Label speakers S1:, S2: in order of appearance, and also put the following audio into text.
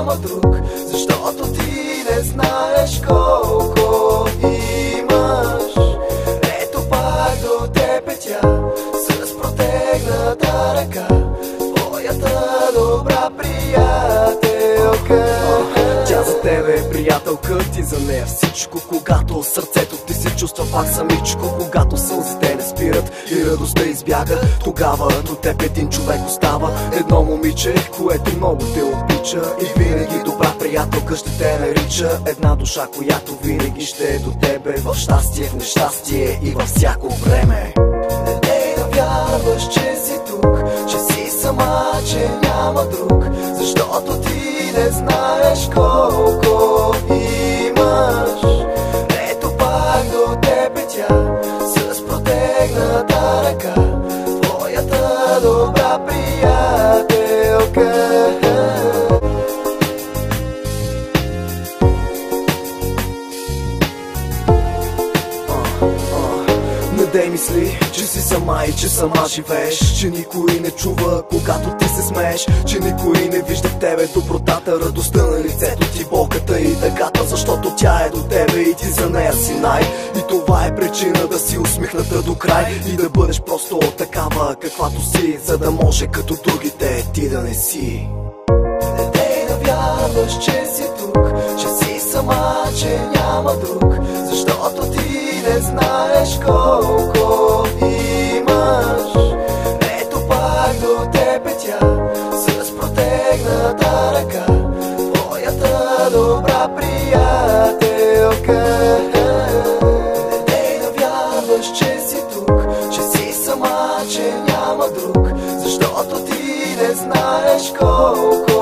S1: няма друг, защото ти не знаеш колко имаш. Ето пак до тебе тя, с протегната ръка, твоята добра приятелка. Тя за тебе е приятелка, ти за нея всичко. Когато сърцето ти се чувства пак самичко, когато сълзите не спират и радостта избяга, тогава до теб един човек остава. Едно момиче, което много те обича и винаги добра приятелка ще те нарича. Една душа, която винаги ще е до тебе в щастие, в нещастие и във всяко време. Не дей да вярваш, че си тук, че си сама, че няма друг, защото ти не знаеш колко имаш. Ето пак до тебе тя, с протегната ръка, твоята добра приятелка. Не дей мисли, че си сама и че сама живееш, че никой не чува, когато ти се смееш, че никой не вижда в тебе добротата, радостта на лицето ти, болката и тъгата, защото тя е до тебе и ти за нея си най. И това е причина да си усмихната до край и да бъдеш просто такава каквато си, за да може като другите ти да не си. Не дей да вярваш, че си тук, че си сама, че няма друг, защото ти не знаеш колко имаш. Ето пак до тебе тя, с протегната ръка, твоята добра приятелка. Не дей да вярваш, че си тук, че си сама, че няма друг, защото ти не знаеш колко